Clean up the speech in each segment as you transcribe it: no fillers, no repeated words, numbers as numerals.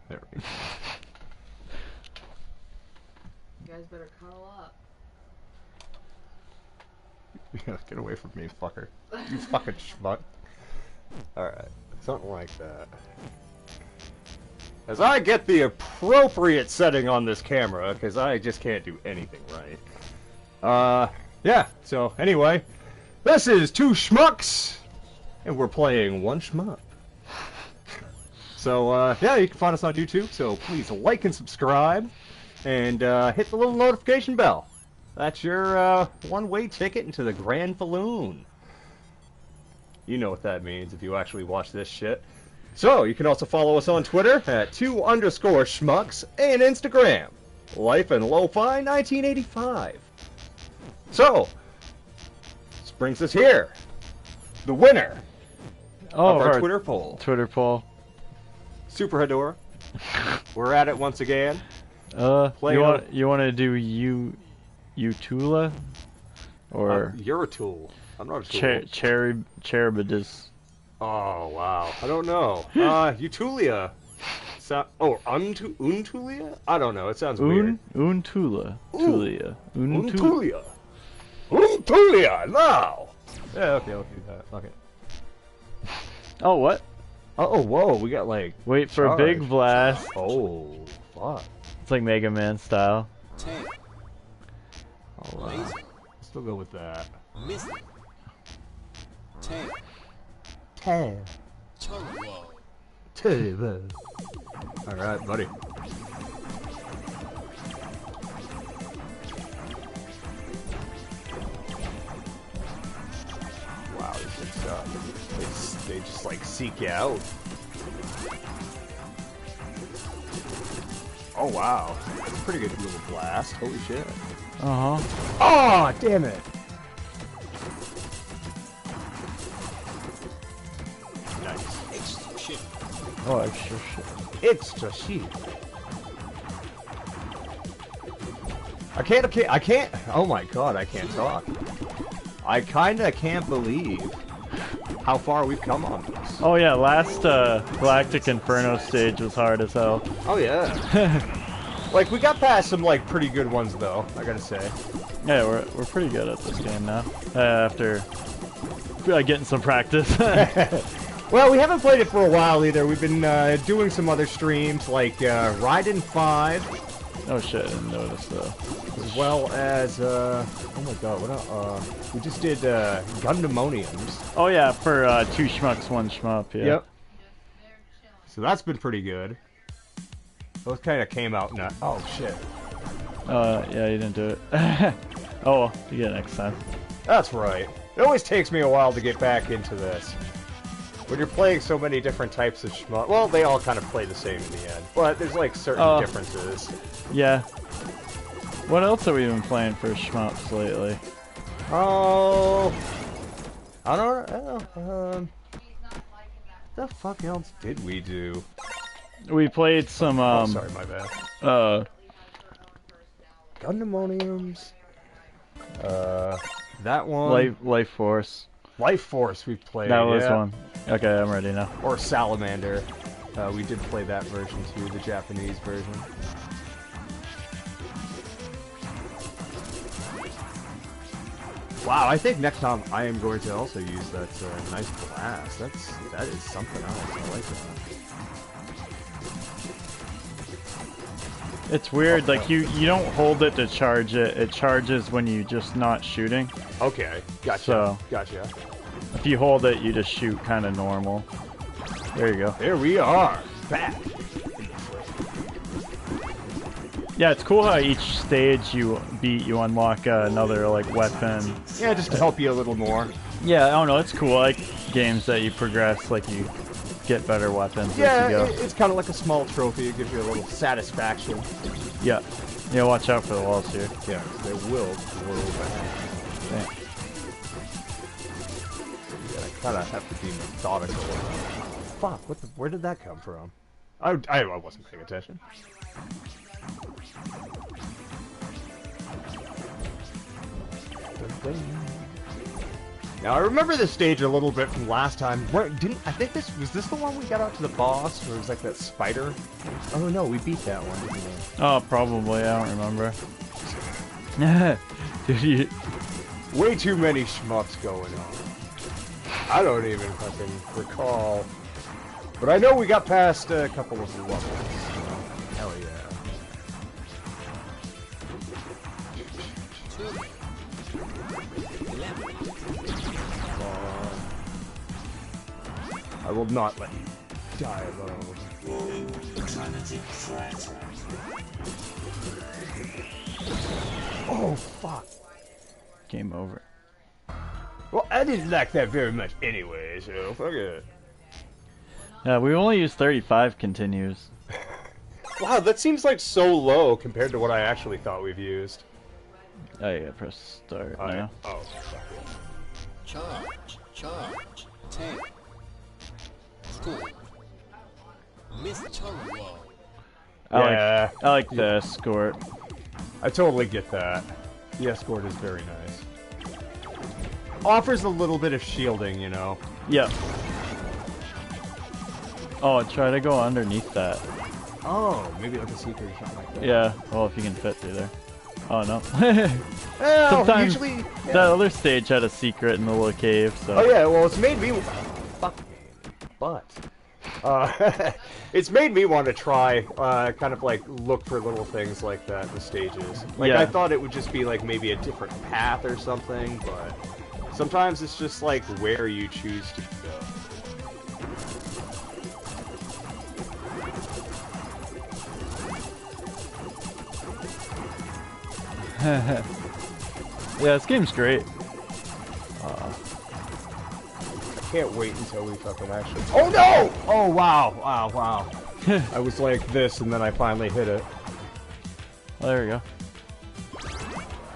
There we go. You guys better cuddle up. Yeah, get away from me, fucker. You fucking schmuck. Alright, something like that. As I get the appropriate setting on this camera, because I just can't do anything right. Yeah, so anyway, this is 2 Schmucks, and we're playing 1 Shmup. So, yeah, you can find us on YouTube, so please like and subscribe, and hit the little notification bell. That's your one-way ticket into the Grand Falloon. You know what that means if you actually watch this shit. So, you can also follow us on Twitter at 2_Schmucks and Instagram, Life and Lo-Fi 1985. So, this brings us here. The winner of our Twitter poll. Twitter poll. Super Hydorah. We're at it once again. You want to do Utula? Or you're a tool. I'm not a tool. Cherubidis. Oh, wow. I don't know. Utulia. Untulia? I don't know. It sounds weird. Untula. Tulia. Untulia. Untulia, now! Yeah, okay, I'll do that. Fuck it. Oh, what? Oh, whoa, we got like... Wait for a big blast. Oh, fuck. It's like Mega Man style. Oh, wow. Still go with that. Turbo. Alright, buddy. Wow, they just like seek you out. Oh wow, that's a pretty good little blast. Holy shit. Uh-huh. Oh, damn it. Nice. Extra shit. Oh, extra shit. Extra shit. I can't. Oh my god, I can't talk. I kinda can't believe how far we've come on this. Oh yeah, last Galactic Inferno stage was hard as hell. Oh yeah. Like we got past some like pretty good ones though, I gotta say. Yeah, we're pretty good at this game now. After getting some practice. Well, we haven't played it for a while either. We've been doing some other streams like Raiden 5. Oh shit, I didn't notice though. As well as oh my god, what else? We just did Gundamoniums. Oh yeah, for 2 Schmucks, 1 Shmup, yeah. Yep. So that's been pretty good. Those kind of came out now. Oh shit. Yeah, you didn't do it. Oh well, you get it next time. That's right. It always takes me a while to get back into this. When you're playing so many different types of shmup, well, they all kind of play the same in the end, but there's like certain differences. Yeah. What else have we been playing for shmups lately? Oh, I don't know. The fuck else did we do? We played some. Oh, sorry, my bad. Gundamoniums. That one. Life Force. Life Force we played. That was one. Okay, I'm ready now. Or Salamander. We did play that version too, the Japanese version. Wow, I think next time I am going to also use that nice blast. That is something else. I like that. It's weird, like you don't hold it to charge it. It charges when you just not shooting. Okay, gotcha. So, gotcha. If you hold it, you just shoot kind of normal. There you go. There we are, back. Yeah, it's cool how each stage you beat, you unlock another like weapon. Yeah, just to help you a little more. Yeah, I don't know. It's cool. I like games that you progress, like you get better weapons yeah, as you go. It's kind of like a small trophy. It gives you a little satisfaction. Yeah. Yeah, watch out for the walls here. Yeah, they will whirl back. Yeah. Yeah, I kind of have to be methodical. Fuck, where did that come from? I wasn't paying attention. Now I remember this stage a little bit from last time. Where I think this was the one we got out to the boss where it was like that spider? Oh no, we beat that one, didn't we? Oh, probably. I don't remember. Dude, you... Way too many shmups going on. I don't even fucking recall. But I know we got past a couple of levels. So, hell yeah. I will not let you die alone. Oh, fuck. Game over. Well, I didn't like that very much anyway, so fuck it. Yeah, we only use 35 continues. Wow, that seems like so low compared to what I actually thought we've used. Oh, yeah, press start now. Oh, fuck it. Charge, 10. School. Miss Chungwall. Yeah. I like the escort. I totally get that. The escort is very nice. Offers a little bit of shielding, you know. Yep. Oh, try to go underneath that. Oh, maybe like a secret or something like that. Yeah, well, if you can fit through there. Oh, no. Well, Sometimes usually... Yeah. that other stage had a secret in the little cave, so... Oh yeah, well it's made me... Fuck. But... it's made me want to try, kind of like, look for little things like that in the stages. Like, Yeah. I thought it would just be like maybe a different path or something, but... Sometimes it's just like where you choose to go. Yeah, this game's great. I can't wait until we fucking actually... Oh no! Oh wow, wow, wow. I was like this and then I finally hit it. Well, there we go.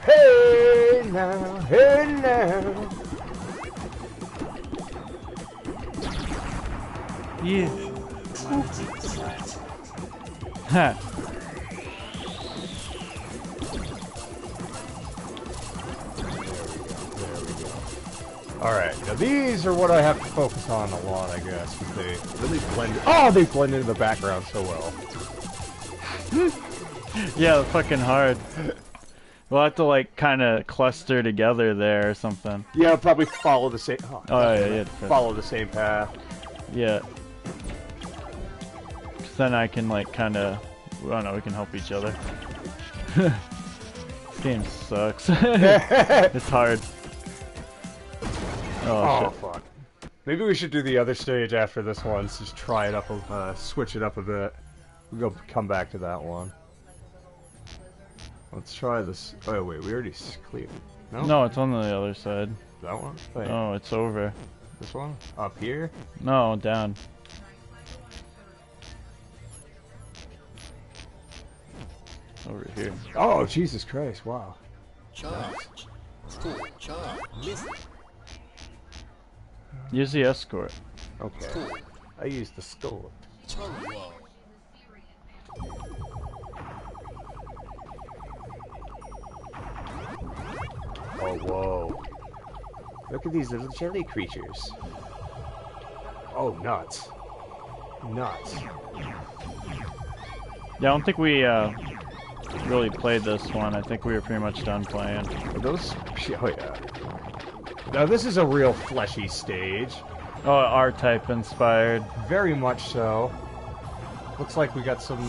Hey now, hey now. Yeah. Ha. Alright, now these are what I have to focus on a lot, I guess, because they really blend... Oh, they blend into the background so well. Yeah, fucking hard. We'll have to, like, kind of cluster together there or something. Yeah, probably follow the same... Oh, yeah. Follow the same path. Yeah. 'Cause then I can, like, kind of... I don't know, we can help each other. This game sucks. It's hard. Oh, Shit. fuck. Maybe we should do the other stage after this one, so just try it up, switch it up a bit. We'll come back to that one. Let's try this. Oh, wait, we already cleared. No? No, it's on the other side. That one? Wait, Oh, it's over. this one? Up here? No, down. Over here. Oh, Jesus Christ, wow. Charge. School. Charge. Miss Use the escort. Okay. School. I used the skull. Chungwall. Oh, whoa. Look at these little jelly creatures. Oh, nuts. Nuts. Yeah, I don't think we really played this one. I think we were pretty much done playing. Are those... Oh, yeah. Now, this is a real fleshy stage. Oh, R-Type inspired. Very much so. Looks like we got some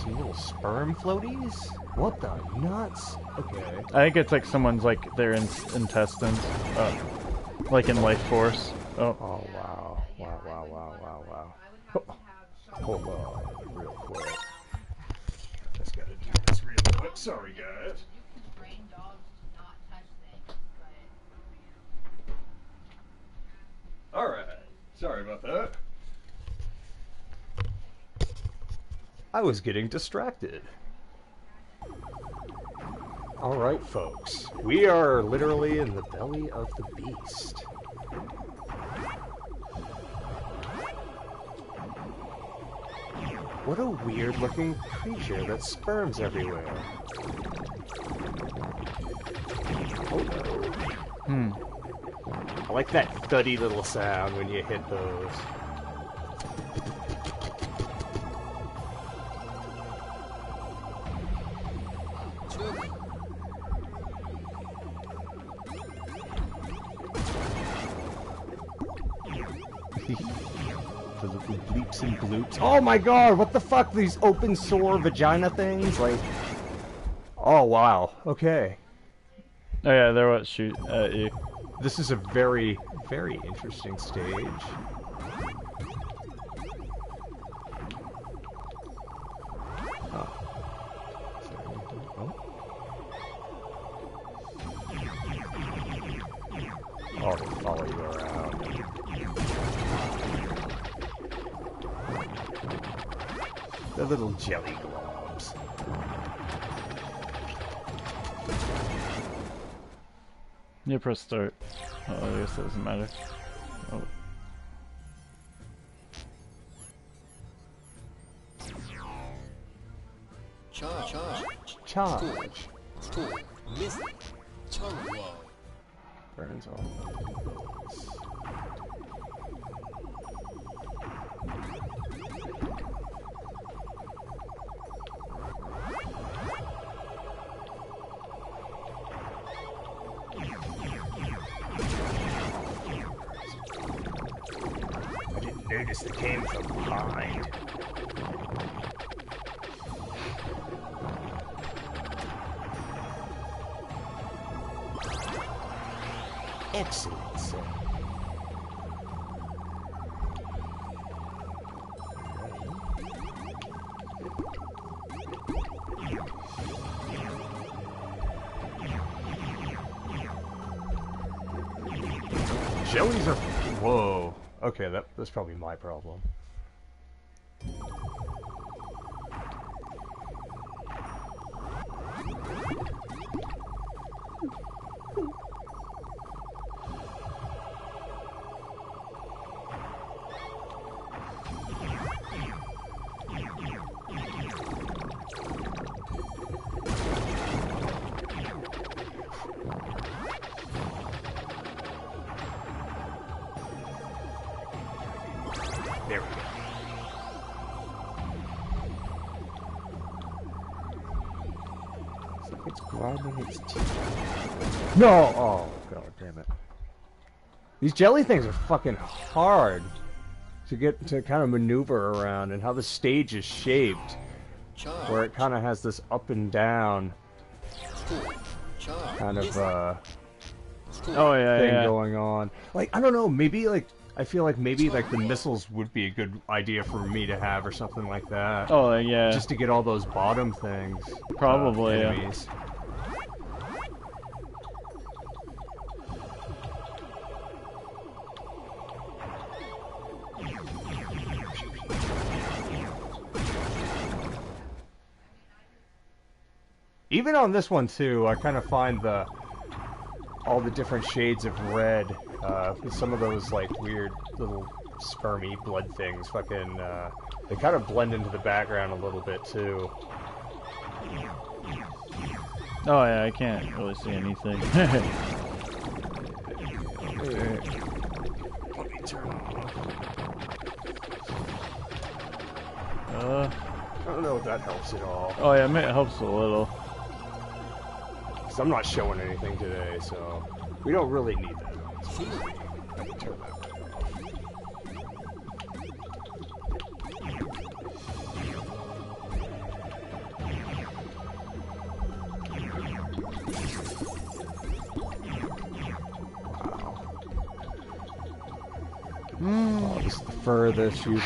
little sperm floaties? What the nuts? Okay. I think it's like someone's, like, their intestines. Like in Life Force. Oh. Oh, wow. Wow, wow, wow, wow, wow. Hold on, real quick. Just gotta do this real quick. Sorry, guys. Alright. Sorry about that. I was getting distracted. Alright, folks. We are literally in the belly of the beast. What a weird-looking creature that sperms everywhere. Oh no. I like that thuddy little sound when you hit those. The little bleeps and bloops. Oh my god, what the fuck? These open sore vagina things? Like... Oh wow, okay. Oh yeah, they're what shoot at you. This is a very, very interesting stage. Oh. Oh, they follow you around. The little jelly globs. You press start. Oh, I guess that doesn't matter. Oh. Charge. School. Miss. Tongue wall. Burns all. I didn't notice they came from behind. Excellent, sir. Jellies are... Whoa. Okay, that's probably my problem. There we go. It's like it's grinding its teeth. No! Oh, god damn it. These jelly things are fucking hard to get to kind of maneuver around, and how the stage is shaped, where it kind of has this up and down kind of Oh yeah, thing yeah. going on. Like, I don't know, maybe like I feel like maybe like the missiles would be a good idea for me to have or something like that. Oh yeah. Just to get all those bottom things. Probably, yeah. enemies. Even on this one too, I kind of find all the different shades of red. Some of those like weird little spermy blood things, fucking, they kind of blend into the background a little bit too. Oh yeah, I can't really see anything. Let me turn off. I don't know if that helps at all. Oh yeah, it helps a little. 'Cause I'm not showing anything today, so we don't really need that. I can turn that right off. Wow. Oh, this is the furthest we've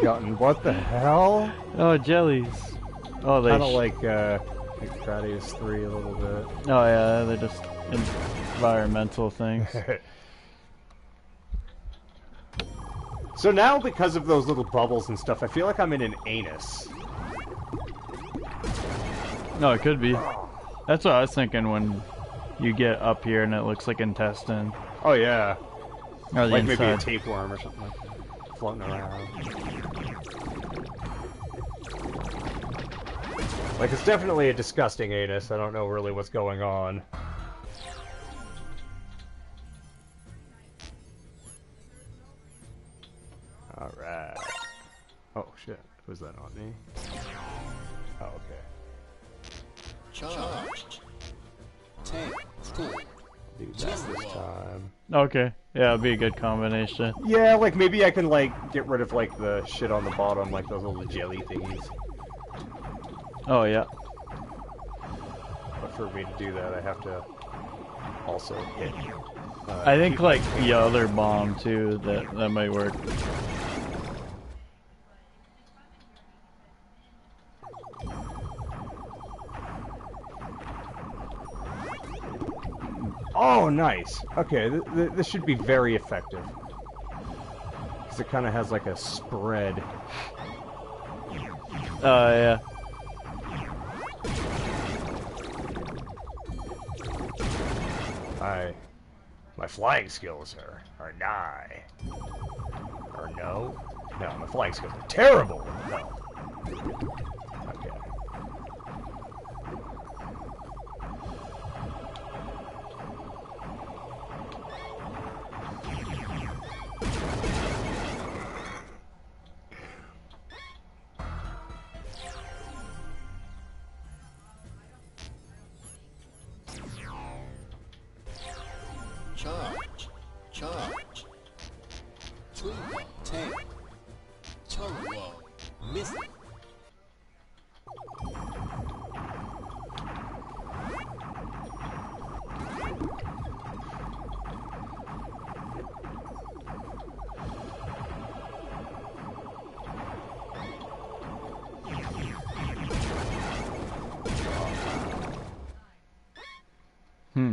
gotten. What the hell? Oh, jellies. Oh, they Kind of like Gradius 3 a little bit. Oh yeah, they're just environmental things. So now, because of those little bubbles and stuff, I feel like I'm in an anus. No, it could be. That's what I was thinking when you get up here and it looks like intestine. Oh yeah. Or the Like maybe a inside. tapeworm or something like that. Floating around. Like, it's definitely a disgusting anus. I don't know really what's going on. Oh shit, was that on me? Oh, okay. Charged. 10, 4. Do that this time. Okay, yeah, it'd be a good combination. Yeah, like maybe I can like get rid of like the shit on the bottom, like those little jelly thingies. Oh yeah. But for me to do that, I have to also hit. I think like the other bomb too, that might work. Oh, nice. Okay, this should be very effective. Because it kind of has like a spread. Yeah. My flying skills are nigh. Or no? No, my flying skills are terrible. No. Okay. Charge. Charge. 2 ball 10. Tongue wall. Missing.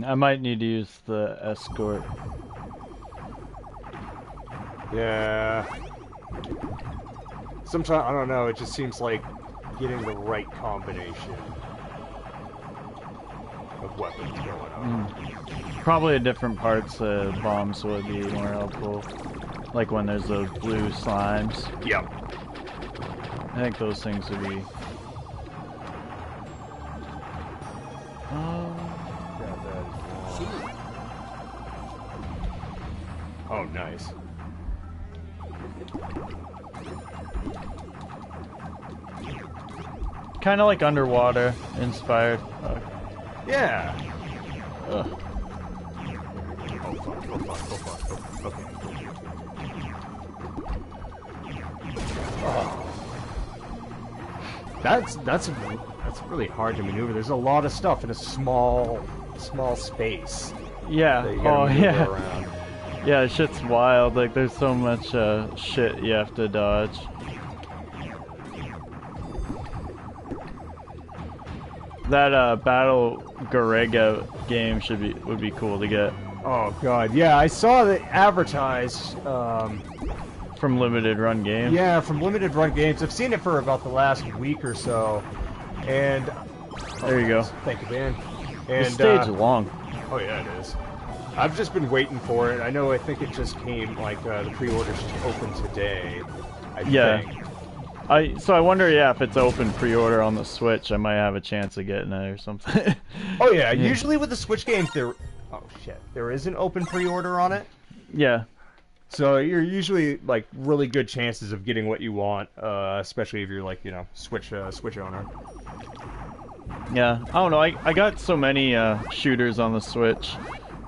I might need to use the escort. Yeah. Sometimes, I don't know, it just seems like getting the right combination of weapons going on. Probably at different parts of bombs would be more helpful. Like when there's those blue slimes. Yep. I think those things would be... Oh, nice. Kind of like underwater inspired. Yeah. Ugh. Oh fuck, oh fuck, oh fuck, oh, okay. Oh. That's really hard to maneuver. There's a lot of stuff in a small space. Yeah. That you gotta maneuver around. Yeah, shit's wild. Like, there's so much shit you have to dodge. That Battle Garega game would be cool to get. Oh god, yeah, I saw that advertised. From Limited Run Games. Yeah, from Limited Run Games. I've seen it for about the last week or so, and there you go. Thank you, man. And the stage is long. Oh yeah, it is. I've just been waiting for it. I think it just came, like, the pre-orders just opened today, I think. So I wonder, if it's open pre-order on the Switch, I might have a chance of getting it or something. Oh yeah, usually with the Switch games, there is an open pre-order on it. Yeah. So you're usually, like, really good chances of getting what you want, especially if you're, like, Switch owner. Yeah, I don't know, I got so many shooters on the Switch.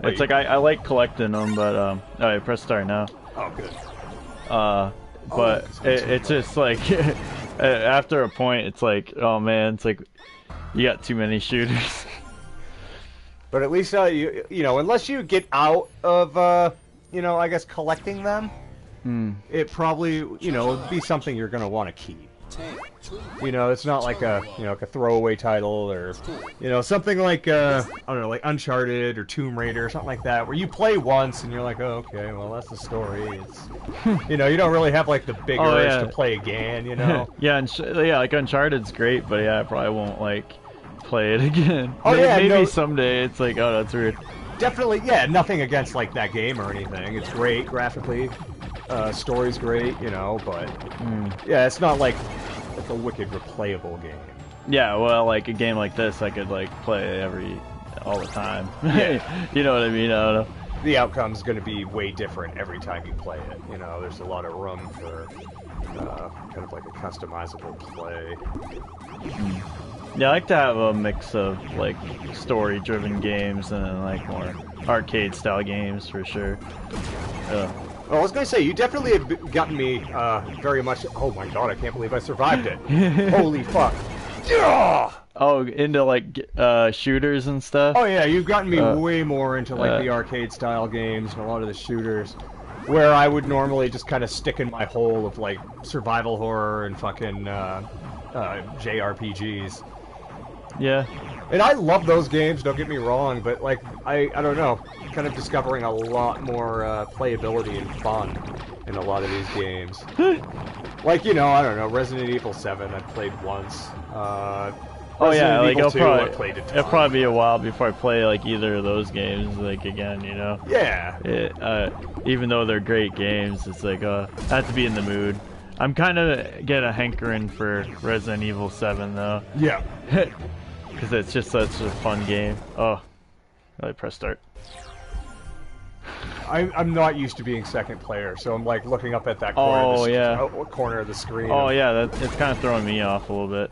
It's like, I like collecting them, but, alright, press start now. Oh, good. But it's just like, after a point, it's like, oh man, it's like, you got too many shooters. But at least, unless you get out of, I guess collecting them, it probably, would be something you're going to want to keep. It's not like a, like a throwaway title or, something like, I don't know, like Uncharted or Tomb Raider or something like that, where you play once and you're like, oh, okay, well, that's the story. It's, you don't really have, like, the big urge to play again, Yeah, like Uncharted's great, but I probably won't, like, play it again. Oh, maybe someday it's like, oh, that's weird. Definitely, nothing against, like, that game or anything. It's great graphically. Story's great, but yeah, it's not like a wicked replayable game. Yeah, well, like a game like this, I could like play all the time. Yeah. You know what I mean? I don't know. The outcome's going to be way different every time you play it. There's a lot of room for kind of like a customizable play. Yeah, I like to have a mix of like story-driven games and then like more arcade-style games for sure. Well, I was gonna say, you definitely have gotten me very much. Oh my god, I can't believe I survived it! Holy fuck! Ugh! Oh, into like shooters and stuff? Oh yeah, you've gotten me way more into like the arcade-style games and a lot of the shooters, where I would normally just kind of stick in my hole of like survival horror and fucking JRPGs. Yeah. And I love those games, don't get me wrong, but like, I don't know, kind of discovering a lot more playability and fun in a lot of these games. Like, you know, I don't know, Resident Evil 7 I played once. Oh yeah, like Evil 2, I played a ton. it'll probably be a while before I play like either of those games, like again, you know? Yeah. Even though they're great games, it's like, I have to be in the mood. I'm kind of get a hankering for Resident Evil 7 though. Yeah. Because it's just such a fun game. Oh, I press start. I'm not used to being second player, so I'm like looking up at that corner, corner of the screen. Oh yeah, it's kind of throwing me off a little bit.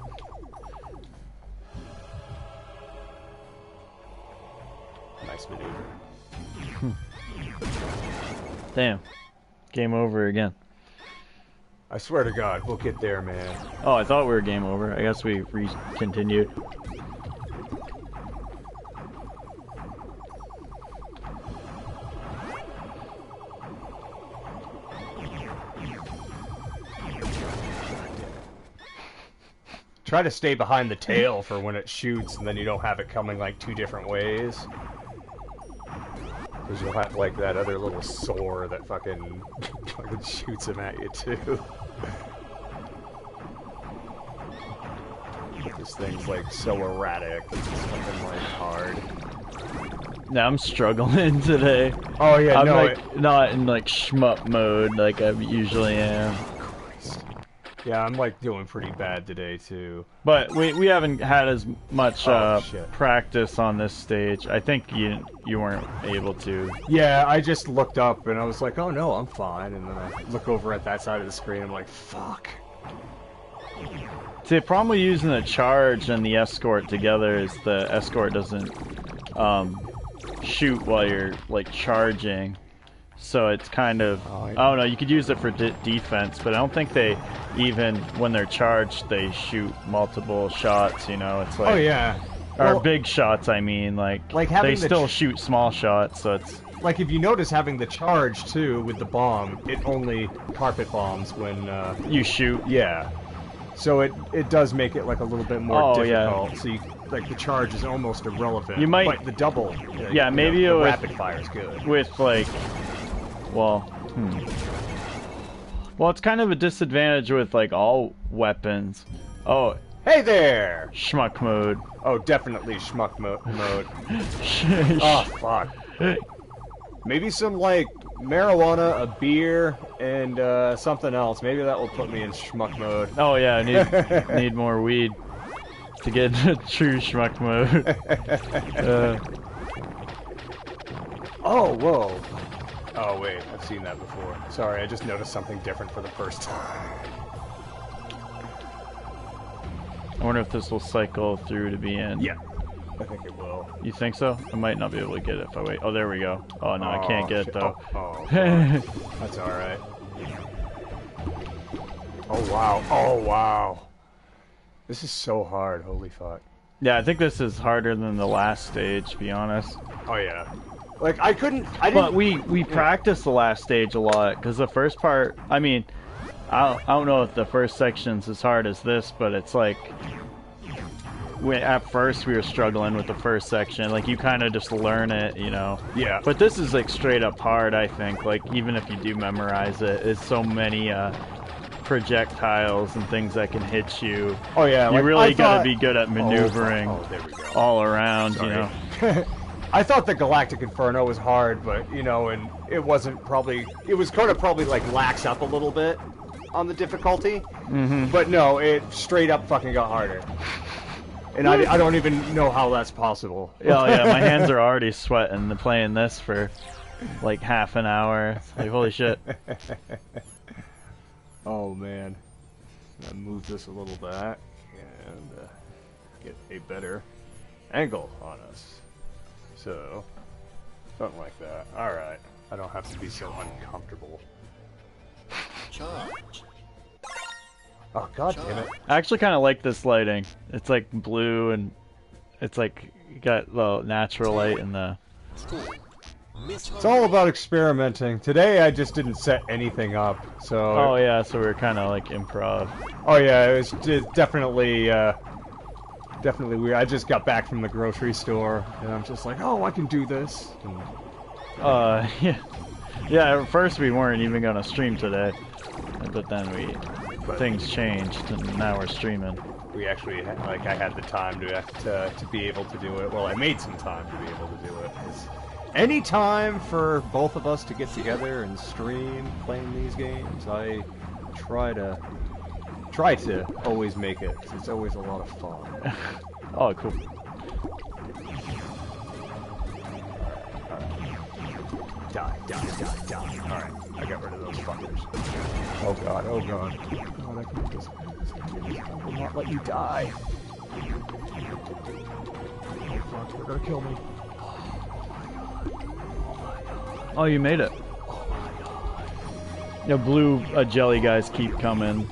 Nice maneuver. Damn. Game over again. I swear to God, we'll get there, man. Oh, I thought we were game over. I guess we continued. Try to stay behind the tail for when it shoots, and then you don't have it coming like two different ways. Because you'll have like that other little sore that fucking shoots him at you too. But this thing's like so erratic, it's fucking like hard. Now I'm struggling today. Oh yeah, I'm no, like not in like shmup mode like I usually am. Yeah, I'm like doing pretty bad today too. But we haven't had as much shit. practice on this stage. I think you weren't able to. Yeah, I just looked up and I was like, oh no, I'm fine. And then I look over at that side of the screen, I'm like, fuck. See, the problem with using the charge and the escort together is the escort doesn't shoot while you're like charging. So it's kind of, I don't know, you could use it for defense, but I don't think they, even when they're charged, they shoot multiple shots, you know, it's like... Oh yeah. Or Well, big shots, I mean, like having they still shoot small shots, so it's... Like, if you notice having the charge, too, with the bomb, it only carpet bombs when, You shoot. Yeah. So it does make it, like, a little bit more difficult. Yeah. So, you, like, the charge is almost irrelevant. You might... But the double... yeah, maybe the with, rapid fire is good. With, like... Well, Well, it's kind of a disadvantage with, like, all weapons. Oh... Hey there! Schmuck mode. Oh, definitely schmuck mode. Oh, fuck. Maybe some, like, marijuana, a beer, and something else. Maybe that will put me in schmuck mode. Oh, yeah, I need more weed to get into true schmuck mode. Oh, whoa. Oh, wait, I've seen that before. Sorry, I just noticed something different for the first time. I wonder if this will cycle through to be in. Yeah, I think it will. You think so? I might not be able to get it if I wait. Oh, there we go. Oh, no, I can't get it, though. Oh, that's alright. Oh, wow. Oh, wow. This is so hard. Holy fuck. Yeah, I think this is harder than the last stage, to be honest. Oh, yeah. Like, I didn't... But we practiced the last stage a lot, because the first part, I mean... I don't know if the first section's as hard as this, but it's like... At first we were struggling with the first section, like you kind of just learn it, you know? Yeah. But this is like straight up hard, I think, like even if you do memorize it, it's so many projectiles and things that can hit you. Oh yeah, you really gotta be good at maneuvering there we go. all around, Sorry. you know? I thought the Galactic Inferno was hard, but, you know, and it wasn't probably... It was kind of probably, like, lax up a little bit on the difficulty. Mm-hmm. But no, it straight up fucking got harder. And I don't even know how that's possible. Oh yeah, my hands are already sweating playing this for, like, half an hour. It's like, holy shit. Oh man. I'm gonna move this a little back and get a better angle on us. So, something like that. Alright. I don't have to be so uncomfortable. Charge. Oh god damn it. I actually kind of like this lighting. It's like blue and it's like you got the natural light and the. Score. It's all about experimenting. Today I just didn't set anything up, so... Oh yeah, so we were kind of like improv. Oh yeah, it was definitely, definitely weird. I just got back from the grocery store, and I'm just like, oh, I can do this. And... Yeah. Yeah, at first we weren't even gonna stream today. But then things changed, and now we're streaming. We actually, I had the time to be able to do it. Well, I made some time to be able to do it. Any time for both of us to get together and stream playing these games, I try to always make it. 'Cause it's always a lot of fun. Oh, cool. Die. Alright, I got rid of those fuckers. Oh god. Oh, I can't just... I will not let you die. Oh fuck, they're gonna kill me. Oh, you made it. The blue jelly guys keep coming.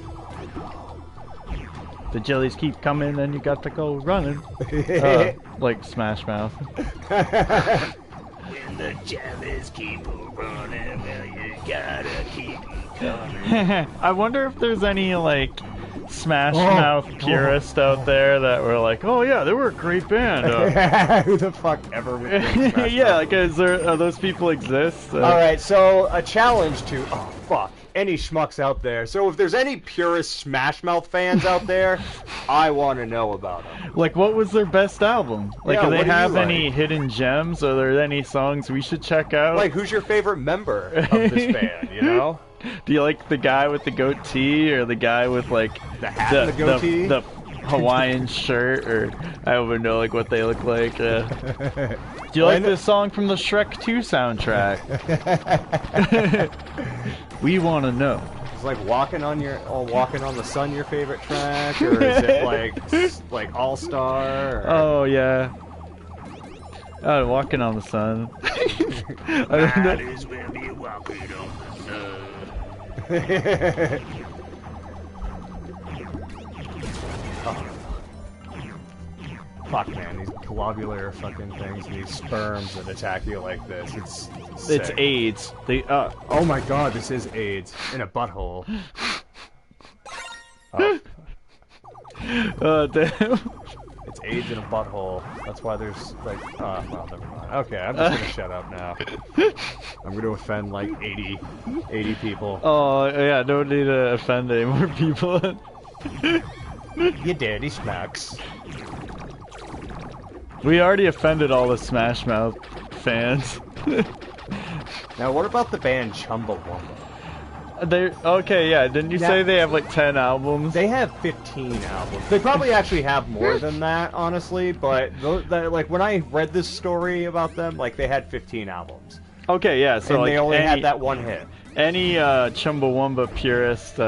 The jellies keep coming, and you got to go running. Like Smash Mouth. When the jellies keep running, well, you gotta keep coming. I wonder if there's any, like, Smash Mouth purists out there that were like, oh yeah, they were a great band. Who the fuck ever would think Smash yeah, Mouth? like, are those people exist? Alright, so a challenge to... Oh, fuck. Any schmucks out there. So if there's any purist Smash Mouth fans out there, I want to know about them. Like, what was their best album? Like, Yeah, do they what do you have like? any hidden gems? Are there any songs we should check out? Like, who's your favorite member of this band, you know? Do you like the guy with the goatee or the guy with, like, The hat and the goatee? the Hawaiian shirt, or I don't even know, like, what they look like. Do you like this song from the Shrek 2 soundtrack? We want to know. Is like Walking on the Sun your favorite track, or is it like All Star? Or... Oh yeah. Walking on the Sun. I don't know. is when we walking on the sun. Oh. Fuck man, these globular fucking things, these sperms that attack you like this, it's It's sick. AIDS. Oh my god, this is AIDS in a butthole. Oh. Damn. It's AIDS in a butthole. That's why there's like, well, never mind. Okay, I'm just gonna shut up now. I'm gonna offend like 80 people. Oh yeah, don't need to offend any more people. You dirty Schmucks. We already offended all the Smash Mouth fans. Now, what about the band Chumbawamba? Okay, yeah. Didn't you say they have like 10 albums? They have 15 albums. They probably actually have more than that, honestly. But like when I read this story about them, like they had 15 albums. Okay, yeah. So and like they only had that one hit. Any Chumbawamba purist,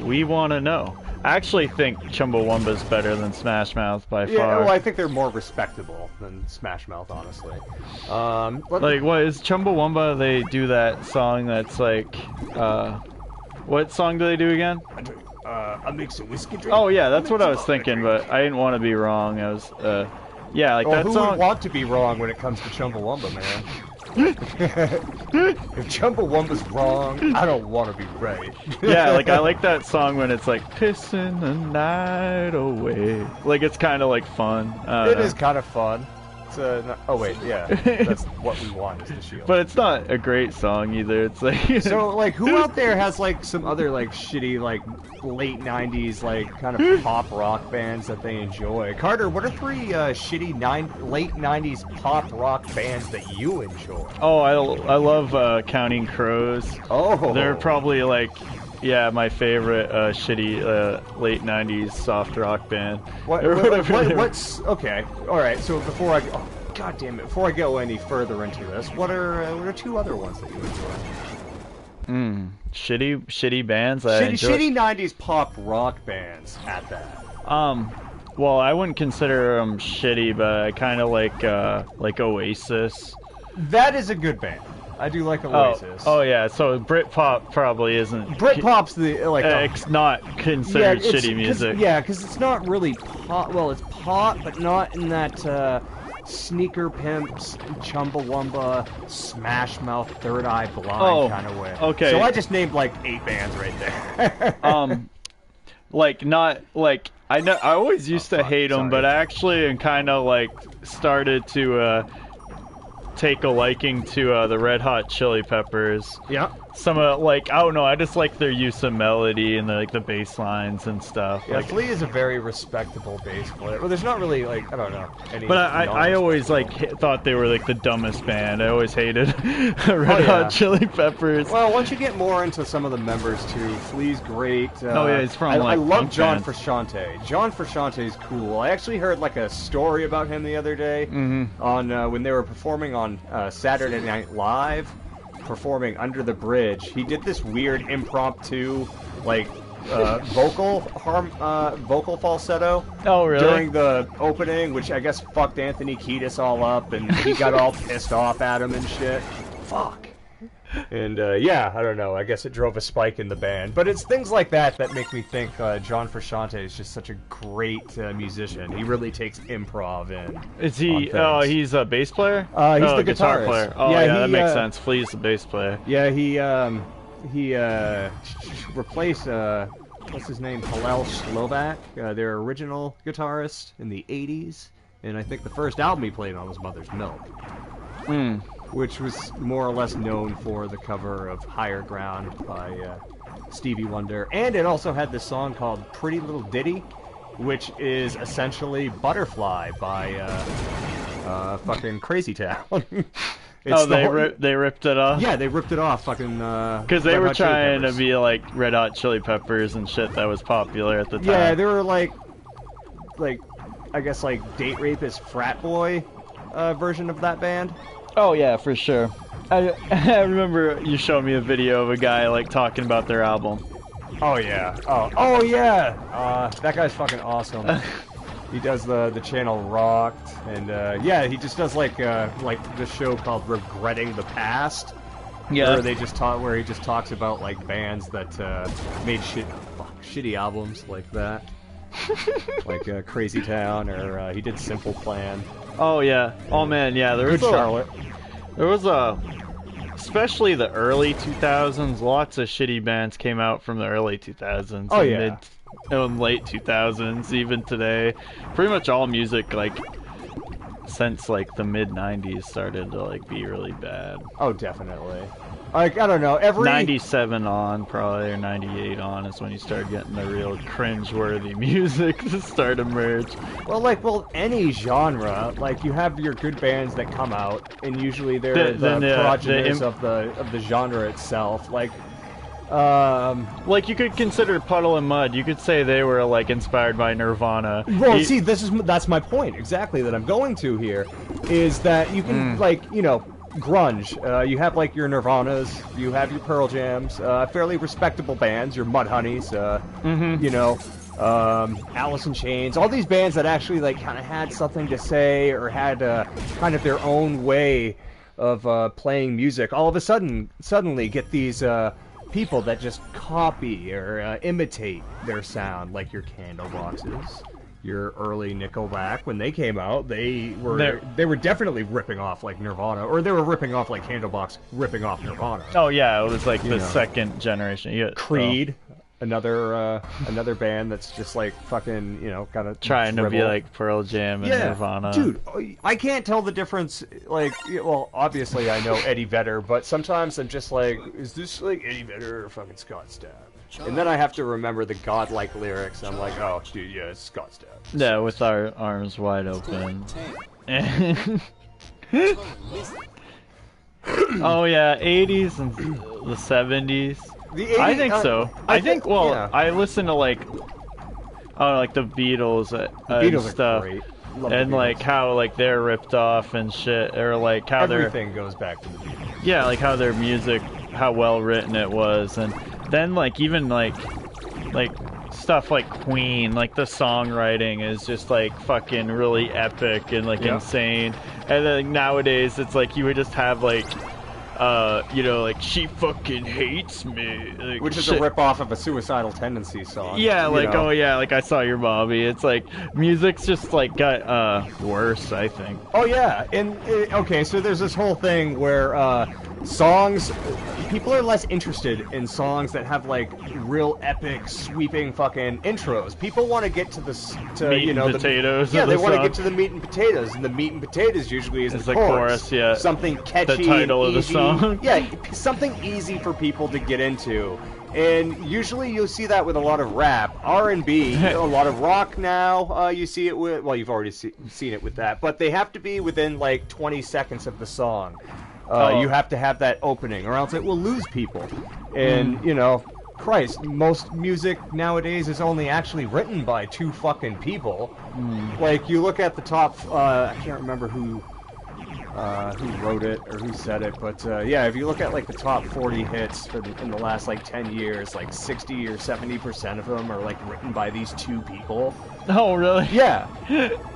we want to know. I actually think Chumbawamba's better than Smash Mouth by far. Yeah, well, I think they're more respectable than Smash Mouth, honestly. Like, what is Chumbawamba? They do that song that's like, what song do they do again? I make some whiskey drink. Oh yeah, that's what I was thinking, but I didn't want to be wrong. I was, yeah, like that who song. would want to be wrong when it comes to Chumbawamba, man? If Chumbawamba's wrong, I don't want to be right. Yeah, like I like that song when it's like pissing the night away. Like it's kind of like fun. It is kind of fun. It's oh wait, yeah, that's what we want is the shield. But it's not a great song either. It's like so like who out there has like some other like shitty like late 90s like kind of pop rock bands that they enjoy? Carter, what are 3 shitty late 90s pop rock bands that you enjoy? Oh, I love Counting Crows. Oh, They're probably like, yeah, my favorite shitty late 90s soft rock band. What's okay? All right. So before I go, God damn it! Before I go any further into this, what are 2 other ones that you enjoy? Shitty bands. I enjoy. Shitty 90s pop rock bands at that. Well, I wouldn't consider them shitty, but I kind of like Oasis. That is a good band. I do like Oasis. Oh yeah, so Britpop probably isn't. Britpop's it's not considered shitty music. Because it's not really pop. Well, it's pop, but not in that Sneaker Pimps, Chumbawamba, Smash Mouth, Third Eye Blind kind of way. Okay. So I just named like 8 bands right there. I know I always used to hate them, but I actually kind of like started to take a liking to the Red Hot Chili Peppers. Yeah. Some I don't know, I just like their use of melody and the bass lines and stuff. Yeah, Flea is a very respectable bass player. Well, there's not really I don't know. But I always thought they were the dumbest band. I always hated Red Hot Chili Peppers. Well, once you get more into some of the members too, Flea's great. He's from I love John band. Frusciante. John Frusciante is cool. I actually heard a story about him the other day on when they were performing on Saturday Night Live. Performing Under the Bridge, he did this weird impromptu vocal falsetto. Oh, really? During the opening, which I guess fucked Anthony Kiedis all up, and he got all pissed off at him and shit. Fuck. And I don't know. I guess it drove a spike in the band. But it's things like that that make me think John Frusciante is just such a great musician. He really takes improv in. Is he? Oh, he's a bass player. He's the guitar guitarist. player. Oh yeah, that makes sense. Flea's the bass player. Yeah, he replaced what's his name, Hillel Slovak, their original guitarist in the '80s, and I think the first album he played on was Mother's Milk. Which was more or less known for the cover of Higher Ground by Stevie Wonder. And it also had this song called Pretty Little Ditty, which is essentially Butterfly by fucking Crazy Town. They ripped it off? Yeah, they ripped it off, fucking... Because they were trying to be like Red Hot Chili Peppers and shit that was popular at the time. Yeah, they were I guess Date Rapist Frat Boy version of that band. Oh yeah, for sure. I remember you showed me a video of a guy talking about their album. Oh yeah. Oh yeah. That guy's fucking awesome. He does the channel Rocked, and he just does the show called Regretting the Past. Yeah. Where he just talks about bands that made shitty albums like that. Like Crazy Town, or he did Simple Plan. Oh yeah. Oh man, yeah. There was especially the early 2000s. Lots of shitty bands came out from the early 2000s. Oh yeah. Late 2000s, even today. Pretty much all music since the mid 90s started to be really bad. Oh, definitely. I don't know, 97 on, probably, or 98 on is when you start getting the real cringe-worthy music to start to merge. Well, any genre, you have your good bands that come out, and usually they're the progenitors of the genre itself. You could consider Puddle and Mud. You could say they were inspired by Nirvana. Well, see, that's my point exactly that I'm going to here, is that you can grunge. You have your Nirvanas, you have your Pearl Jams, fairly respectable bands, your Mudhoney's, Alice in Chains, all these bands that actually kind of had something to say or had kind of their own way of playing music. All of a suddenly get these people that just copy or imitate their sound, like your Candleboxes. Your early Nickelback, when they came out, they were definitely ripping off Nirvana, or they were ripping off Candlebox, ripping off Nirvana. Oh yeah, it was the second generation. Creed, another band that's just fucking kind of trying to be like Pearl Jam and Nirvana. Dude, I can't tell the difference. Well, obviously I know Eddie Vedder, but sometimes I'm just is this Eddie Vedder or fucking Scott Stapp? And then I have to remember the godlike lyrics. I'm like, oh, dude, yeah, it's Scott Stapp. Yeah, with our arms wide open. Oh yeah, 80s and the 70s. The 80s, I think so. I think. I listen to the Beatles the Beatles and stuff, are great. and how they're ripped off and shit, or how everything goes back to the Beatles. Yeah, how their music how well written it was, and then like even like stuff like Queen, like the songwriting is just like fucking really epic and like insane. And then nowadays it's like you would just have like you know, like she fucking hates me, like, which is a rip-off of a Suicidal Tendencies song. Yeah, like know. oh yeah, like I Saw Your Mommy. It's like music's just like got worse, I think. Oh yeah, and okay, so there's this whole thing where songs, people are less interested in songs that have like real epic, sweeping fucking intros. People want to get to the meat you know and potatoes. yeah, they want to song. get to the meat and potatoes, and the meat and potatoes usually is It's the the chorus, yeah. something catchy, The title and of the easy. song. Yeah, something easy for people to get into. And usually you'll see that with a lot of rap, R&B, a lot of rock now. You see it with, well, you've already seen it with that, but they have to be within like 20 seconds of the song. You have to have that opening, or else it will lose people. And you know, Christ, most music nowadays is only actually written by 2 fucking people. Like you look at the top, I can't remember who wrote it or who said it, but yeah, if you look at like the top 40 hits in the last like 10 years, like 60 or 70% of them are like written by these 2 people. Oh, really? Yeah,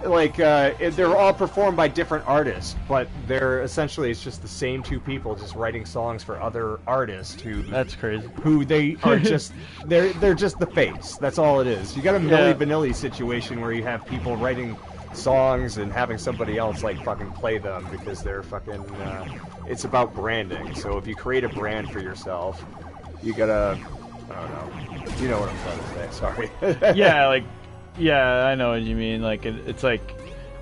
like they're all performed by different artists, but they're essentially it's just the same 2 people just writing songs for other artists who. That's crazy. Who they are just they're just the face. That's all it is. You got a Milli Vanilli situation where you have people writing songs and having somebody else like fucking play them because they're fucking it's about branding. So if you create a brand for yourself, you gotta, I don't know, you know what I'm trying to say, sorry. Yeah, I know what you mean. Like it's like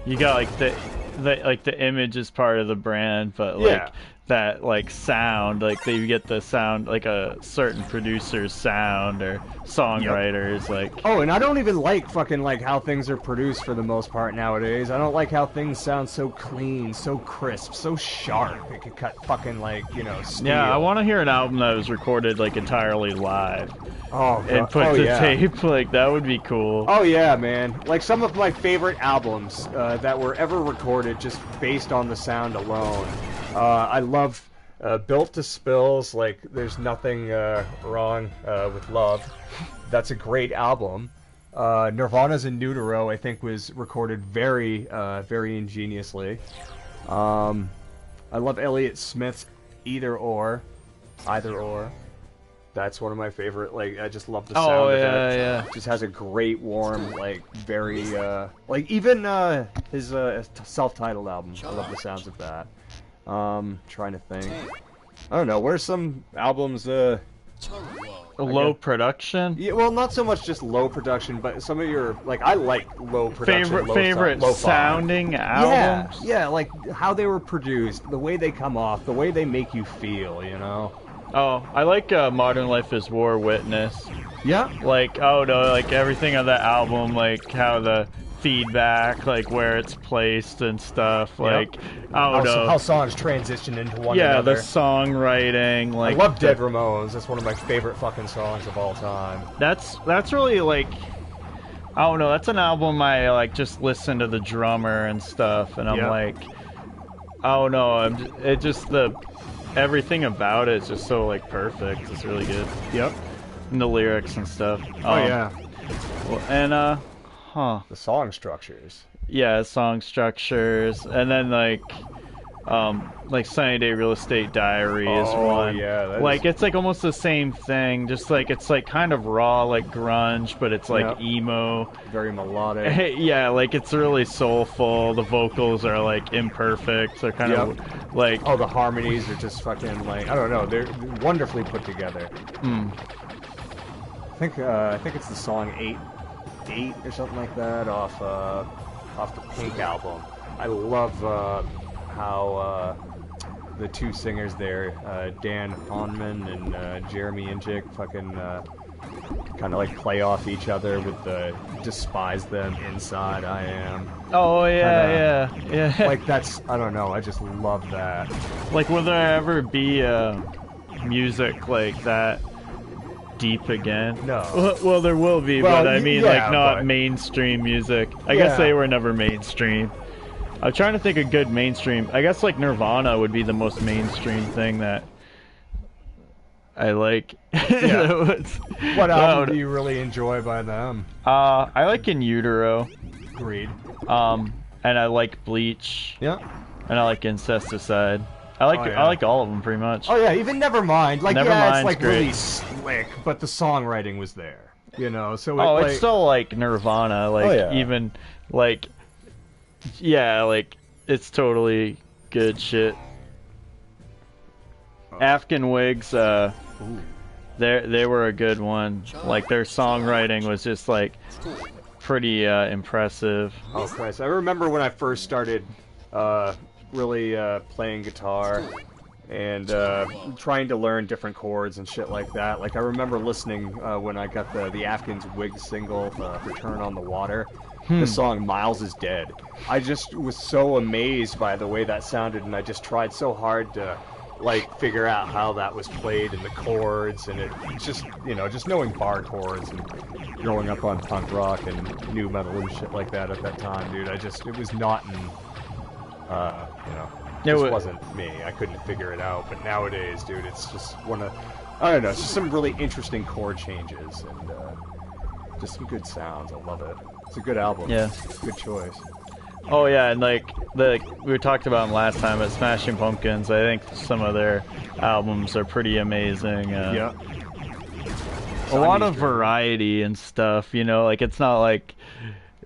you got like the image is part of the brand, but like that like sound, like you get the sound like a certain producer's sound or songwriters like. Oh, and I don't even like fucking like how things are produced for the most part nowadays. I don't like how things sound so clean, so crisp, so sharp. It could cut fucking like, you know, steel. Yeah, I want to hear an album that was recorded like entirely live. Oh, and put to tape, like that would be cool. Oh yeah, man! Like some of my favorite albums that were ever recorded just based on the sound alone. I love Built to Spills. Like there's nothing wrong with love. That's a great album. Nirvana's In Utero, I think, was recorded very, very ingeniously. I love Elliott Smith's Either Or. That's one of my favorite, like, I just love the sound of it. Yeah. Just has a great, warm, like, very, like, even his self-titled album. I love the sounds of that. Trying to think. I don't know, where's some albums, low production? Yeah, well, not so much just low production, but some of your, like, I like low production, favorite sounding albums? Yeah, like, how they were produced, the way they come off, the way they make you feel, you know? Oh, I like Modern Life is War Witness. Yeah? Like, oh no, like everything on that album, like how the feedback, like where it's placed and stuff, like, how songs transition into one another. Yeah, the songwriting, like... I love Dead Ramones, that's one of my favorite fucking songs of all time. That's really, like... I don't know, that's an album I, like, just listen to the drummer and stuff, and I'm like... I don't know, it just, everything about it is just so, like, perfect. It's really good. Yep. And the lyrics and stuff. Oh, yeah. Well, and, the song structures. Yeah, song structures. And then, like Sunny Day Real Estate Diary is one. Yeah, like, it's, like, almost the same thing. Just, like, it's, like, kind of raw, like, grunge, but it's, like, emo. Very melodic. Yeah, like, it's really soulful. The vocals are, like, imperfect. They're kind of, like... Oh, the harmonies are just fucking, like, I don't know. They're wonderfully put together. I think it's the song 8 or something like that off the Pink album. I love how the 2 singers there, Dan Honman and Jeremy Ingick, fucking kind of like play off each other with the despise them inside I am. Oh yeah. Like that's, I don't know, I just love that. Like, will there ever be music like that deep again? No. Well, there will be, well, but I mean, yeah, like, not mainstream music. I guess they were never mainstream. I'm trying to think of good mainstream. I guess, like, Nirvana would be the most mainstream thing that I like. Yeah. What No, album do you really enjoy by them? I like In Utero. Agreed. And I like Bleach. Yeah. And I like Incesticide. I like I like all of them pretty much. Oh yeah, even Nevermind. Like yeah, it's like great. really slick, but the songwriting was there. You know, so it, Oh, like, it's still like Nirvana. Like even like like it's totally good shit. Afghan Wigs, they were a good one. Like their songwriting was just like pretty impressive. Oh Christ! I remember when I first started really playing guitar and trying to learn different chords and shit like that. Like I remember listening when I got the Afghan's Wig single, "Return on the Water." The song "Miles is Dead." I just was so amazed by the way that sounded, and I just tried so hard to like figure out how that was played and the chords, and it just, you know, just knowing bar chords and growing up on punk rock and new metal and shit like that at that time, dude. It was not in, you know, it wasn't me. I couldn't figure it out. But nowadays, dude, it's just I don't know, it's just some really interesting chord changes and just some good sounds. I love it. It's a good album. Yeah. Good choice. Oh yeah, and like we talked about them last time, but Smashing Pumpkins, I think some of their albums are pretty amazing. Yeah. A lot of variety and stuff, you know, like it's not like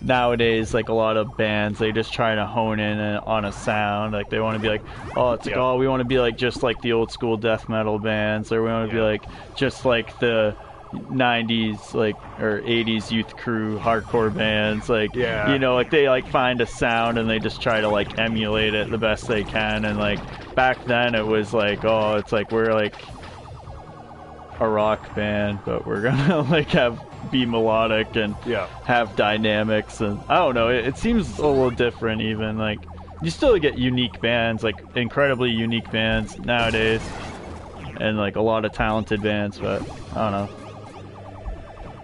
nowadays like a lot of bands, they just try to hone in on a sound. Like they want to be like, oh, it's like, oh, we want to be like just like the old school death metal bands, or we want to be like just like the 90s like or 80s youth crew hardcore bands, like you know, like they like find a sound and they just try to like emulate it the best they can. And like back then it was like, oh, it's like we're like a rock band, but we're gonna like be melodic and have dynamics, and I don't know, it seems a little different. Even like you still get unique bands, like incredibly unique bands nowadays, and like a lot of talented bands, but I don't know.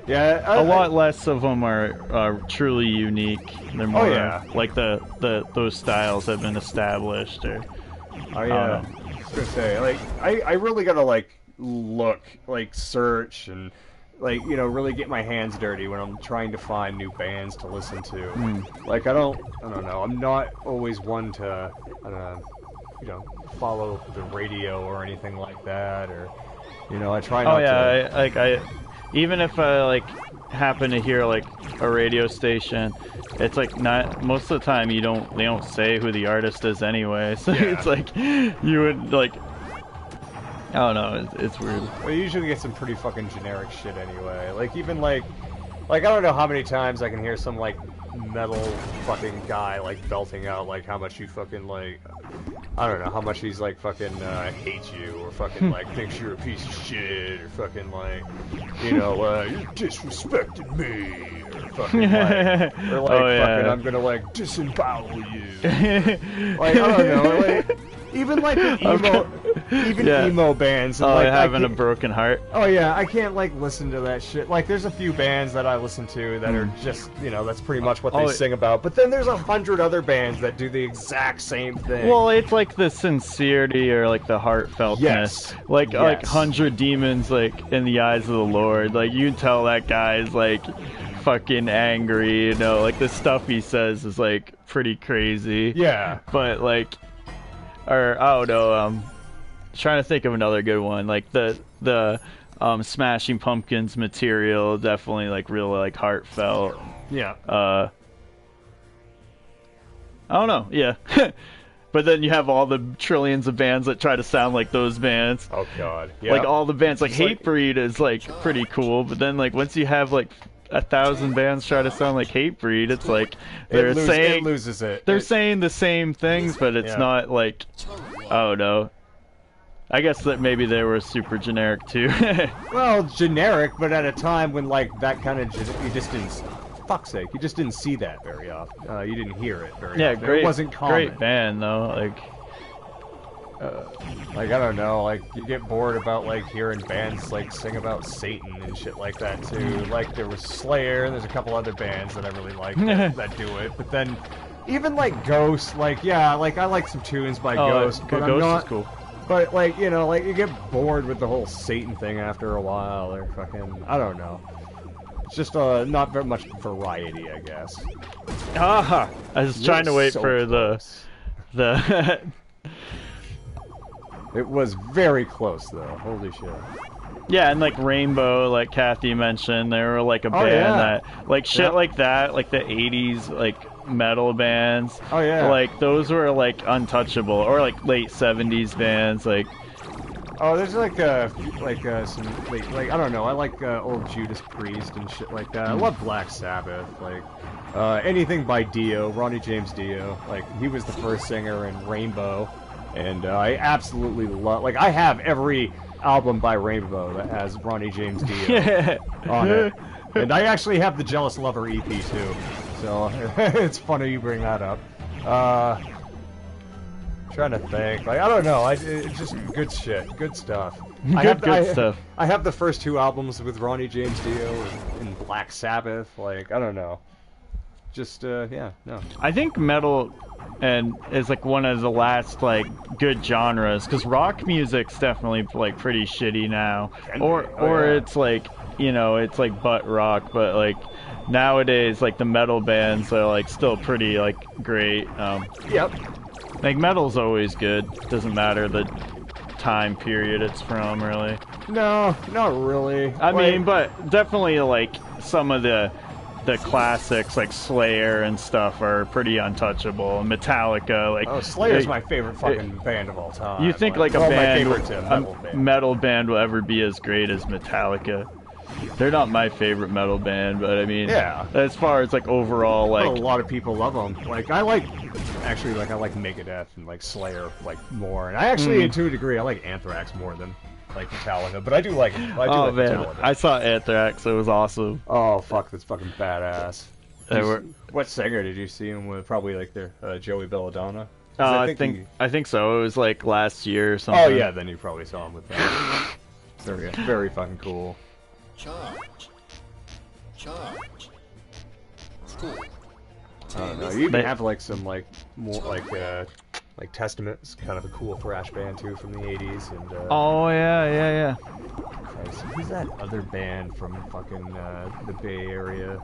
Yeah, a lot less of them are truly unique. They're more like those styles have been established. Or I was gonna say, like I really gotta like look, like search, and like, you know, really get my hands dirty when I'm trying to find new bands to listen to. Like I don't know, I'm not always one to you know, follow the radio or anything like that, or you know, I try not to. I even if I like happen to hear like a radio station, it's like not most of the time they don't say who the artist is anyway. So it's like you would like, I don't know, it's weird. Well, you usually get some pretty fucking generic shit anyway. Like even like I don't know how many times I can hear some like metal fucking guy like belting out like how much you fucking like, I don't know, how much he's like fucking hates you, or fucking like thinks you're a piece of shit, or fucking like, you know, you're disrespecting me, or fucking like, or like fucking I'm gonna like disembowel you. Like I don't know, like even like emo, emo bands. And, like, having a broken heart. Oh yeah, I can't like listen to that shit. Like there's a few bands that I listen to that are just, you know, that's pretty much what they sing about. But then there's 100 other bands that do the exact same thing. Well, it's like the sincerity or like the heartfeltness. Like 100 Demons, like in the eyes of the Lord. Like you can tell that guy's like fucking angry, you know, like the stuff he says is like pretty crazy. Yeah. But like, or I don't know, trying to think of another good one. Like the Smashing Pumpkins material, definitely like real like heartfelt. Yeah. I don't know. Yeah. But then you have all the trillions of bands that try to sound like those bands. Oh god. Yeah. Like all the bands, like Hatebreed is like pretty cool, but then like once you have like 1,000 bands try to sound like Hatebreed, it's like they're saying it loses it. They're saying the same things, but it's not like, I don't know. I guess that maybe they were super generic too. Well, generic, but at a time when like that kind of you just didn't. Fuck's sake, you just didn't see that very often. You didn't hear it very often. Great. It wasn't common. Great band though. Like I don't know, like you get bored about like hearing bands like sing about Satan and shit like that too. Like there was Slayer, and there's a couple other bands that I really like that do it. But then even like Ghost, like like I like some tunes by Ghost, but Ghost is cool. But like, you know, like you get bored with the whole Satan thing after a while, or fucking, I don't know. It's just not very much variety, I guess. Ah, I was trying to wait so for close. the It was very close though. Holy shit. yeah, and like Rainbow, like Kathy mentioned, they were like a band yeah. that like shit like that, like the 80s like metal bands. Oh yeah. Like those were like untouchable, or like late 70s bands like. Oh, there's like some like I don't know. I like old Judas Priest and shit like that. I love Black Sabbath. Like anything by Dio, Ronnie James Dio. Like he was the first singer in Rainbow, and I absolutely love. Like I have every album by Rainbow that has Ronnie James Dio on it, and I actually have the Jealous Lover EP too. So it's funny you bring that up. Trying to think. Like I don't know. It's just good shit. Good stuff. Good stuff. I have the first two albums with Ronnie James Dio and Black Sabbath. Like I don't know. Just yeah, no. I think metal and is like one of the last like good genres, because rock music's definitely like pretty shitty now. Or yeah. it's like, you know, it's like butt rock, but like nowadays like the metal bands are like still pretty like great. Yep. Like metal's always good. Doesn't matter the time period it's from, really. No, not really. I mean, but definitely like some of the classics like Slayer and stuff are pretty untouchable. Metallica, like Slayer's my favorite fucking band of all time. You think like a band, metal band will ever be as great as Metallica? They're not my favorite metal band, but I mean, yeah. As far as like overall, like a lot of people love them. Like I like Megadeth and like Slayer like more, and I actually to a degree I like Anthrax more than like Metallica, but I do like man, Metallica. I saw Anthrax. It was awesome. Oh fuck, that's fucking badass. What singer did you see him with? Probably like their Joey Belladonna. I think so. It was like last year or something. Oh yeah, then you probably saw him with that. Very fucking cool. Charge. School. I don't know. You even have like some like more like Testament's kind of a cool thrash band too from the '80s, and oh yeah. Christ, who's that other band from fucking the Bay Area?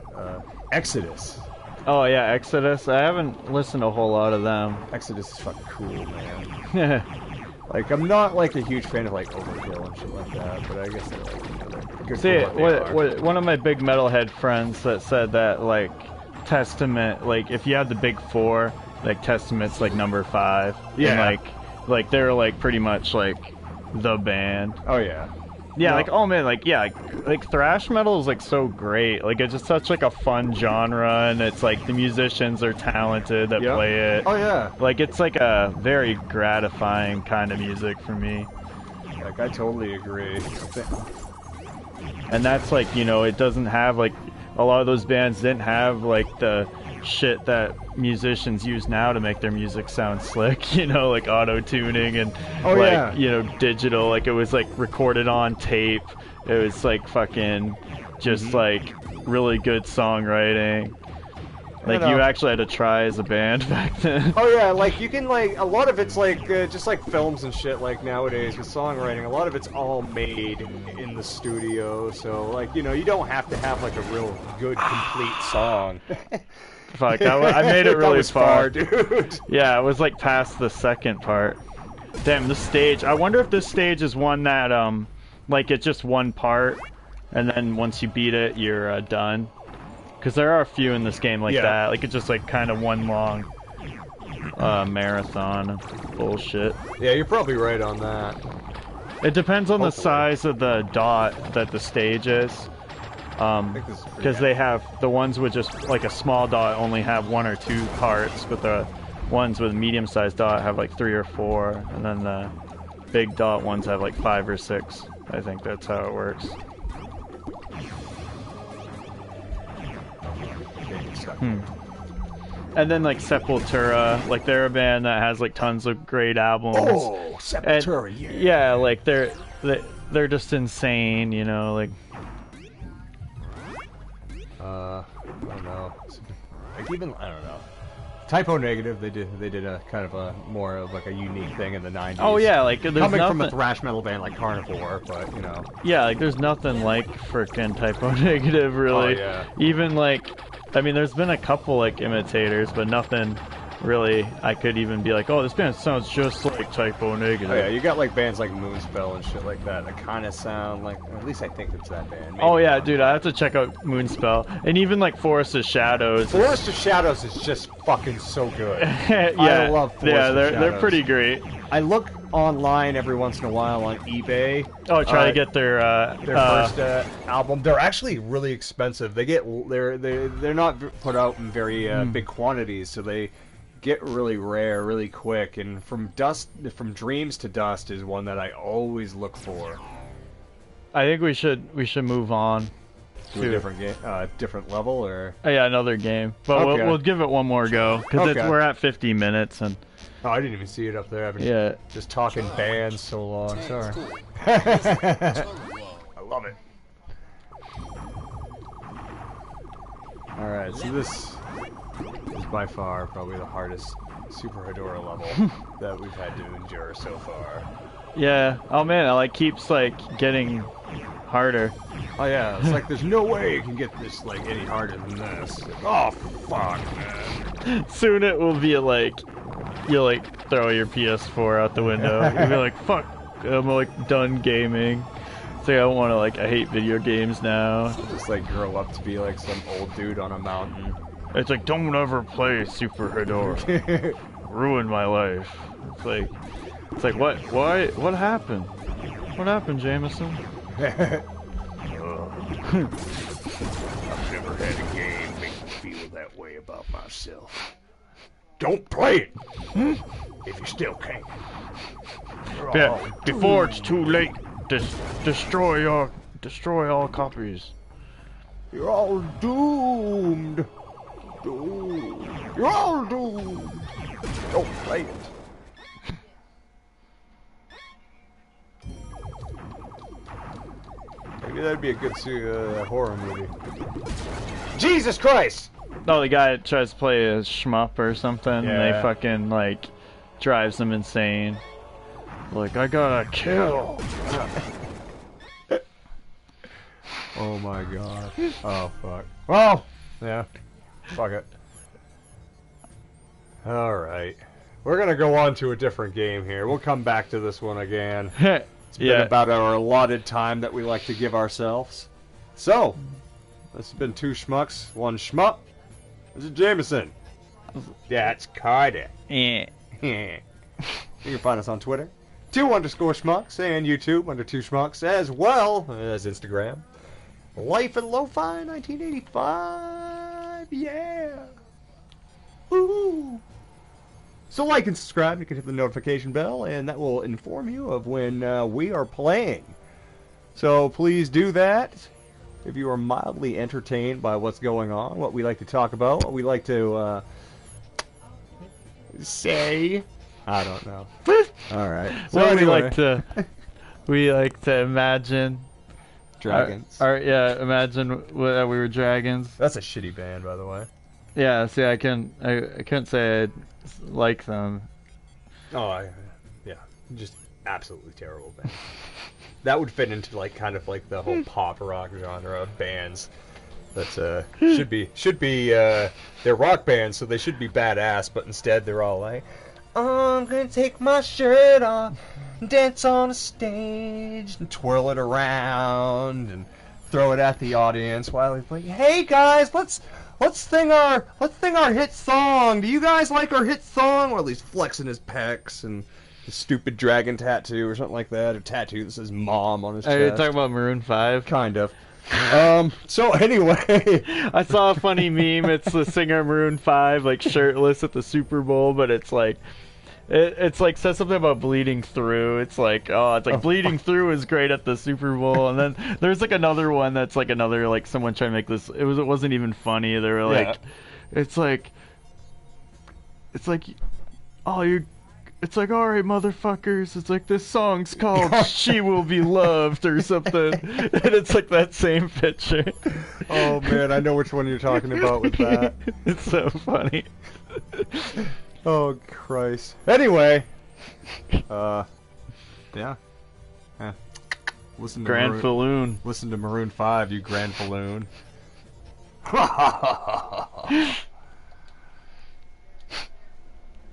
Exodus. Oh yeah, Exodus. I haven't listened to a whole lot of them. Exodus is fucking cool, man. Like I'm not like a huge fan of like Overkill and shit like that, but I guess they're like good. See, what one of my big metalhead friends that said that like Testament, like if you had the big four, like Testament's like number 5. Yeah. And like they're like pretty much like the band. Oh yeah. Yeah, no. like oh man, like yeah, like thrash metal is like so great. Like it's just such like a fun genre, and it's like the musicians are talented that play it. Oh yeah. Like it's like a very gratifying kind of music for me. Like I totally agree. And that's like, you know, it doesn't have like a lot of those bands didn't have like the shit that musicians use now to make their music sound slick, you know, like auto-tuning and you know, digital. Like it was like recorded on tape. It was like fucking just like really good songwriting. Like you actually had to try as a band back then. Oh yeah, like you can like a lot of it's like just like films and shit like nowadays with songwriting. A lot of it's all made in the studio, so like you know you don't have to have like a real good complete song. Fuck, I made it really far, dude. Yeah, it was like past the second part. Damn, the stage. I wonder if this stage is one that like it's just one part, and then once you beat it, you're done. Because there are a few in this game like that. Like it's just like kind of one long marathon of bullshit. Yeah, you're probably right on that. It depends on the size of the dot that the stage is. Because they have the ones with just like a small dot only have 1 or 2 parts, but the ones with a medium-sized dot have like 3 or 4, and then the big dot ones have like 5 or 6. I think that's how it works. And then like Sepultura, like they're a band that has like tons of great albums. Oh, Sepultura, and, yeah, like they're just insane, you know, like. I don't know. Like even I don't know. Typo Negative, they did a kind of a more of like a unique thing in the 90s. Oh yeah, like there's coming nothing... from a thrash metal band like Carnivore, but you know. Yeah, like there's nothing like frickin' Typo Negative, really. Oh yeah. Even like, I mean, there's been a couple like imitators, but nothing really I could even be like, oh, this band sounds just like Typo Negative. Oh yeah, you got like bands like Moonspell and shit like that kind of sound like, or at least I think it's that band. Maybe Oh yeah, not. dude, I have to check out Moonspell. And even like Forest of Shadows. Forest of Shadows is just fucking so good. Yeah, I love Forest of they're Shadows. pretty great. I look online every once in a while on eBay. Oh, try to get their first album. They're actually really expensive. They're not put out in very big quantities, so they get really rare really quick. And from Dreams to Dust is one that I always look for. I think we should move on To a different game, different level, or yeah, another game. But Okay. we'll give it one more go because Okay. we're at 50 minutes and oh, I didn't even see it up there. I've been yeah. just talking bands so long. Sorry. Cool. I love it. All right, so this is by far probably the hardest Super Hydorah level that we've had to endure so far. Yeah. Oh man, it like keeps like getting harder. Oh yeah, it's like there's no way you can get this like any harder than this. Oh fuck, man. Soon it will be like you'll like throw your PS4 out the window. You'll be like, fuck, I'm like done gaming. It's like I hate video games now. Just like grow up to be like some old dude on a mountain. It's like, don't ever play Super Hydorah. Ruined my life. It's like what? Why? What happened? What happened, Jameson? I've never had a game make me feel that way about myself. Don't play it if you still can. Yeah, before it's too late, destroy all copies. You're all doomed. You're all doomed. Don't play it. Maybe that'd be a good horror movie. Jesus Christ! No, the guy that tries to play a Shmup or something, and they Yeah. fucking like drives them insane. Like, I gotta kill. Oh my god. Oh fuck. Well, yeah. Fuck it. Alright. We're gonna go on to a different game here. We'll come back to this one again. It's been about our allotted time that we like to give ourselves. So, this has been 2 Schmucks, 1 Shmup. This is Jameson. That's Carter. Yeah. You can find us on Twitter, 2_Schmucks, and YouTube under 2 Schmucks, as well as Instagram. Life in Lo-Fi 1985. Yeah. Ooh. So like and subscribe. You can hit the notification bell, and that will inform you of when we are playing. So please do that. If you are mildly entertained by what's going on, what we like to talk about, what we like to say, I don't know. All right. So Well, anyway, we like to imagine dragons. Imagine we were dragons. That's a shitty band, by the way. Yeah, see, I couldn't say I like them. Oh, yeah, just absolutely terrible band. That would fit into like kind of like the whole pop rock genre of bands. That should be they're rock bands, so they should be badass, but instead they're all like, I'm gonna take my shirt off, dance on a stage, and twirl it around and throw it at the audience while he's like, hey guys, let's sing our hit song. Do you guys like our hit song? Or at least flexing his pecs and his stupid dragon tattoo or something like that, or tattoo that says mom on his chest. Are you talking about Maroon 5? Kind of. So anyway, I saw a funny meme. It's the singer Maroon 5 like shirtless at the Super Bowl, but it's like it's like says something about bleeding through. It's like bleeding through is great at the Super Bowl, and then there's like another one that's like another like someone trying to make this. It wasn't even funny. They were like, it's like, oh It's like, alright, motherfuckers. It's like, this song's called She Will Be Loved or something. And it's like that same picture. Oh, man, I know which one you're talking about with that. It's so funny. Oh, Christ. Anyway. Yeah. Listen to Grand Falloon. Listen to Maroon 5, you Grand Falloon.